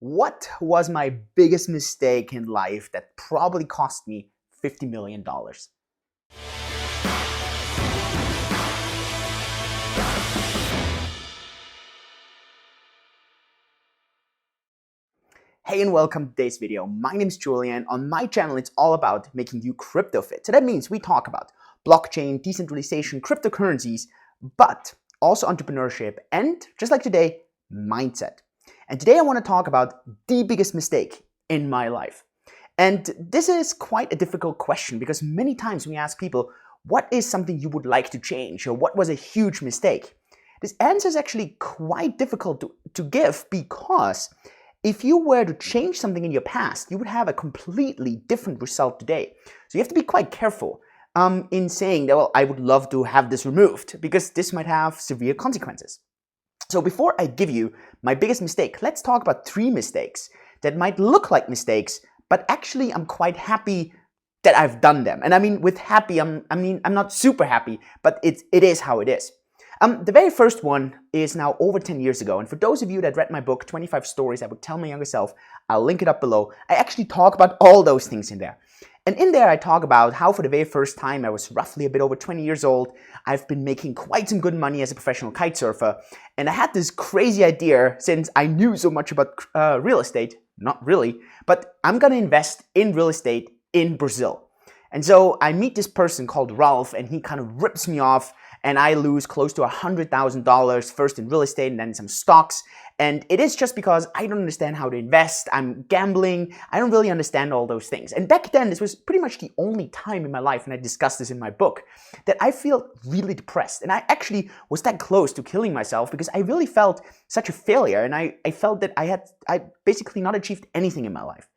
What was my biggest mistake in life that probably cost me $50 million? Hey and welcome to today's video. My name is Julian. On my channel, it's all about making you crypto fit. So that means we talk about blockchain, decentralization, cryptocurrencies, but also entrepreneurship and, just like today, mindset. And today I want to talk about the biggest mistake in my life. And this is quite a difficult question because many times we ask people, what is something you would like to change, or what was a huge mistake? This answer is actually quite difficult to give, because if you were to change something in your past, you would have a completely different result today. So you have to be quite careful in saying that, well, I would love to have this removed, because this might have severe consequences. So before I give you my biggest mistake, let's talk about 3 mistakes that might look like mistakes, but actually I'm quite happy that I've done them. And I mean, with happy, I'm not super happy, but it is how it is. The very first one is now over 10 years ago. And for those of you that read my book, 25 Stories I Would Tell My Younger Self, I'll link it up below. I actually talk about all those things in there. And in there I talk about how for the very first time, I was roughly a bit over 20 years old. I've been making quite some good money as a professional kite surfer. And I had this crazy idea, since I knew so much about real estate, not really, but I'm gonna invest in real estate in Brazil. And so I meet this person called Ralph, and he kind of rips me off, and I lose close to $100,000 first in real estate and then some stocks. And it is just because I don't understand how to invest. I'm gambling. I don't really understand all those things. And back then, this was pretty much the only time in my life, and I discussed this in my book, that I felt really depressed. And I actually was that close to killing myself because I really felt such a failure. And I felt that I basically not achieved anything in my life.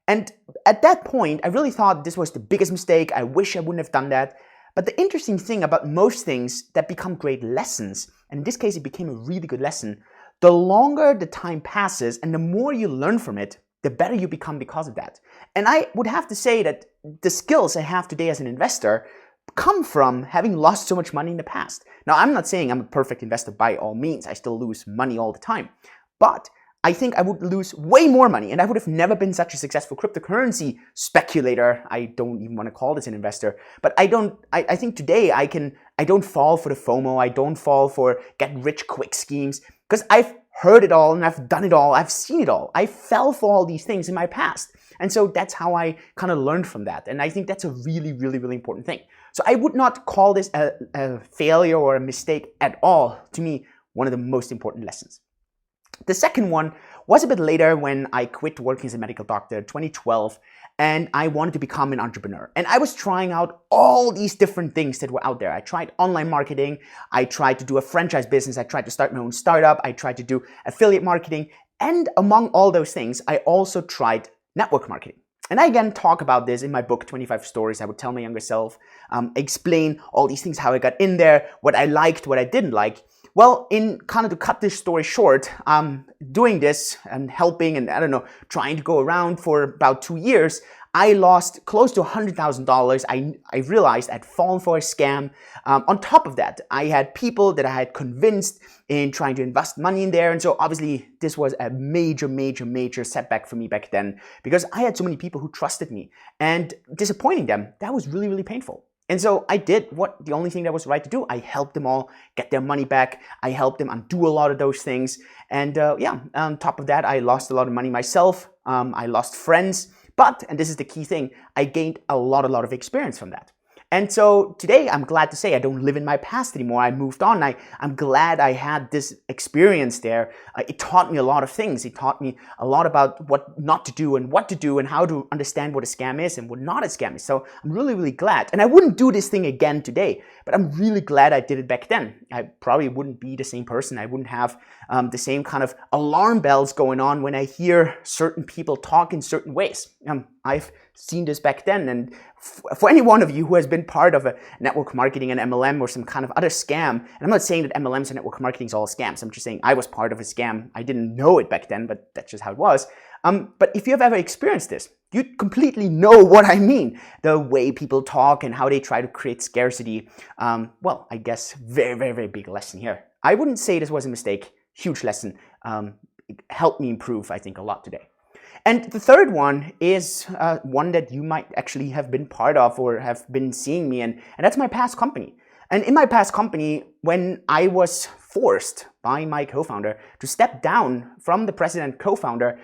And at that point, I really thought this was the biggest mistake. I wish I wouldn't have done that. But the interesting thing about most things that become great lessons, and in this case it became a really good lesson, the longer the time passes and the more you learn from it, the better you become because of that. And I would have to say that the skills I have today as an investor come from having lost so much money in the past. Now, I'm not saying I'm a perfect investor by all means. I still lose money all the time. But I think I would lose way more money, and I would have never been such a successful cryptocurrency speculator. I don't even want to call this an investor, but I think today I don't fall for the FOMO. I don't fall for get rich quick schemes, because I've heard it all and I've done it all. I've seen it all. I fell for all these things in my past. And so that's how I kind of learned from that. And I think that's a really, really, really important thing. So I would not call this a failure or a mistake at all. To me, one of the most important lessons. The second one was a bit later, when I quit working as a medical doctor in 2012, and I wanted to become an entrepreneur. And I was trying out all these different things that were out there. I tried online marketing, I tried to do a franchise business, I tried to start my own startup, I tried to do affiliate marketing, and among all those things, I also tried network marketing. And I again talk about this in my book, 25 Stories I Would Tell My Younger Self, explain all these things, how I got in there, what I liked, what I didn't like. Well, in kind of to cut this story short, doing this and helping and trying to go around for about 2 years, I lost close to $100,000. I realized I'd fallen for a scam. On top of that, I had people that I had convinced in trying to invest money in there. And so obviously this was a major, major, major setback for me back then, because I had so many people who trusted me, and disappointing them, that was really, really painful. And so I did the only thing that was right to do. I helped them all get their money back. I helped them undo a lot of those things. And on top of that, I lost a lot of money myself. I lost friends. But, and this is the key thing, I gained a lot of experience from that. And so today, I'm glad to say I don't live in my past anymore. I moved on. I'm glad I had this experience there. It taught me a lot of things. It taught me a lot about what not to do and what to do, and how to understand what a scam is and what not a scam is. So I'm really, really glad. And I wouldn't do this thing again today, but I'm really glad I did it back then. I probably wouldn't be the same person. I wouldn't have the same kind of alarm bells going on when I hear certain people talk in certain ways. I've seen this back then, and for any one of you who has been part of a network marketing, an MLM, or some kind of other scam, and I'm not saying that MLMs and network marketing is all scams, I'm just saying I was part of a scam. I didn't know it back then, but that's just how it was. But if you have ever experienced this, you completely know what I mean. The way people talk and how they try to create scarcity. Well, I guess very, very, very big lesson here. I wouldn't say this was a mistake. Huge lesson. helped me improve, I think, a lot today. And the third one is one that you might actually have been part of or have been seeing me in, and that's my past company. And in my past company, when I was forced by my co-founder to step down from the president co-founder,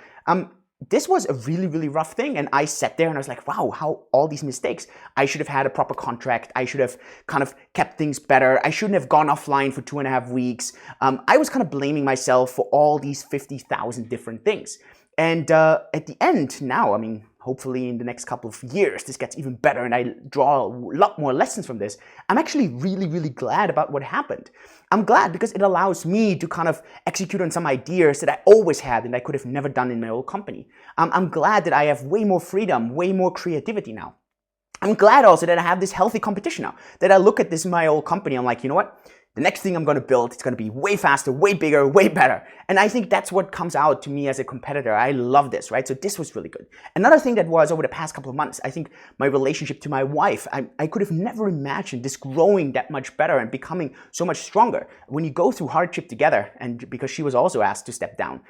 this was a really, really rough thing. And I sat there and I was like, wow, how all these mistakes. I should have had a proper contract. I should have kind of kept things better. I shouldn't have gone offline for 2.5 weeks. I was kind of blaming myself for all these 50,000 different things. And at the end now, I mean, hopefully in the next couple of years, this gets even better and I draw a lot more lessons from this. I'm actually really, really glad about what happened. I'm glad because it allows me to kind of execute on some ideas that I always had and I could have never done in my old company. I'm glad that I have way more freedom, way more creativity now. I'm glad also that I have this healthy competition now, that I look at this my old company, I'm like, you know what? The next thing I'm going to build, it's going to be way faster, way bigger, way better. And I think that's what comes out to me as a competitor. I love this, right? So this was really good. Another thing that was over the past couple of months, I think my relationship to my wife, I could have never imagined this growing that much better and becoming so much stronger. When you go through hardship together, and because she was also asked to step down,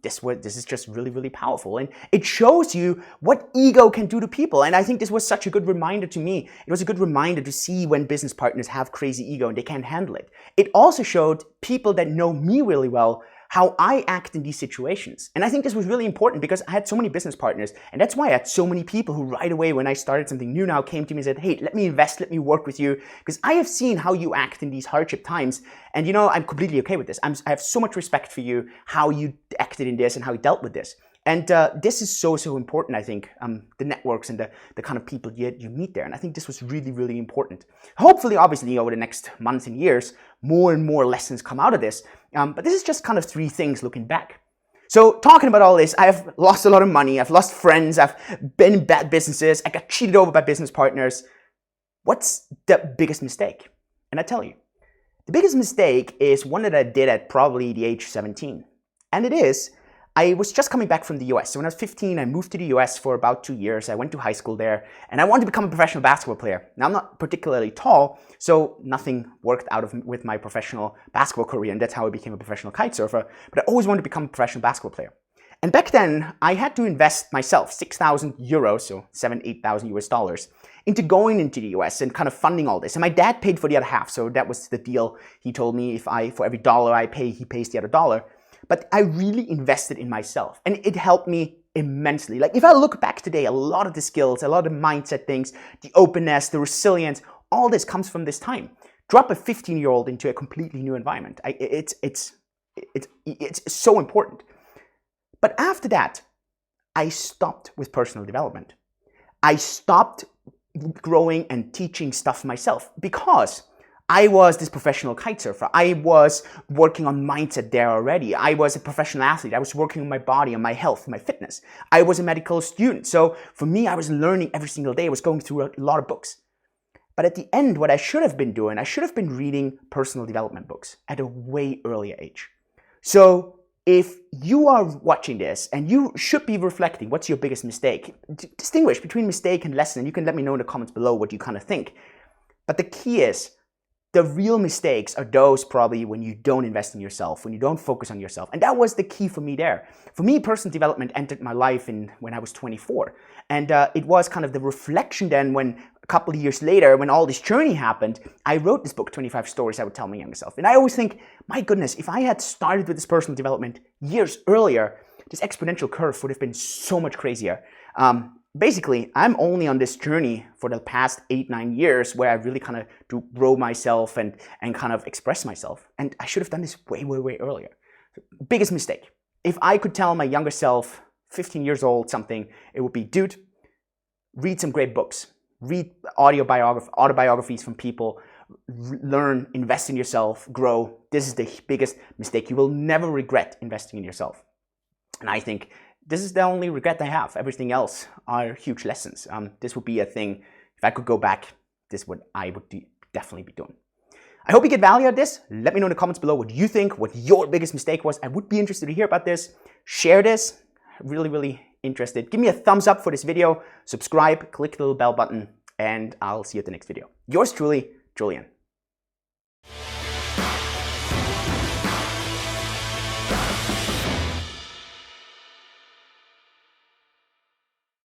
this is just really, really powerful. And it shows you what ego can do to people. And I think this was such a good reminder to me. It was a good reminder to see when business partners have crazy ego and they can't handle it. It also showed people that know me really well how I act in these situations. And I think this was really important because I had so many business partners, and that's why I had so many people who right away when I started something new now came to me and said, hey, let me invest, let me work with you, because I have seen how you act in these hardship times, and you know, I'm completely okay with this. I have so much respect for you, how you acted in this and how you dealt with this. And this is so important, I think, the networks and the kind of people you meet there. And I think this was really, really important. Hopefully, obviously, over the next months and years, more and more lessons come out of this. But this is just kind of 3 things looking back. So talking about all this, I've lost a lot of money. I've lost friends. I've been in bad businesses. I got cheated over by business partners. What's the biggest mistake? And I tell you, the biggest mistake is one that I did at probably the age 17. And it is, I was just coming back from the US. So when I was 15, I moved to the US for about 2 years. I went to high school there and I wanted to become a professional basketball player. Now, I'm not particularly tall, so nothing worked out with my professional basketball career, and that's how I became a professional kite surfer. But I always wanted to become a professional basketball player. And back then, I had to invest myself 6,000 euros, so $8,000 US dollars, into going into the US and kind of funding all this. And my dad paid for the other half, so that was the deal. He told me for every dollar I pay, he pays the other dollar. But I really invested in myself, and it helped me immensely. Like if I look back today, a lot of the skills, a lot of the mindset things, the openness, the resilience, all this comes from this time. Drop a 15-year-old into a completely new environment. It's so important. But after that, I stopped with personal development. I stopped growing and teaching stuff myself because I was this professional kite surfer. I was working on mindset there already. I was a professional athlete. I was working on my body, on my health, my fitness. I was a medical student. So for me, I was learning every single day. I was going through a lot of books. But at the end, what I should have been doing, I should have been reading personal development books at a way earlier age. So if you are watching this and you should be reflecting, what's your biggest mistake? Distinguish between mistake and lesson. And you can let me know in the comments below what you kind of think. But the key is, the real mistakes are those probably when you don't invest in yourself, when you don't focus on yourself. And that was the key for me there. For me, personal development entered my life when I was 24. And it was kind of the reflection then when a couple of years later, when all this journey happened, I wrote this book, 25 Stories I Would Tell My Younger Self. And I always think, my goodness, if I had started with this personal development years earlier, this exponential curve would have been so much crazier. Basically, I'm only on this journey for the past 8-9 years where I really kind of do grow myself and kind of express myself. And I should have done this way, way, way earlier. Biggest mistake. If I could tell my younger self, 15 years old, something, it would be, dude, read some great books. Read autobiographies from people. Learn, invest in yourself, grow. This is the biggest mistake. You will never regret investing in yourself. And I think this is the only regret I have. Everything else are huge lessons. This would be a thing, if I could go back, this is what I would definitely be doing. I hope you get value out of this. Let me know in the comments below what you think, what your biggest mistake was. I would be interested to hear about this. Share this. Really, really interested. Give me a thumbs up for this video. Subscribe, click the little bell button, and I'll see you at the next video. Yours truly, Julian.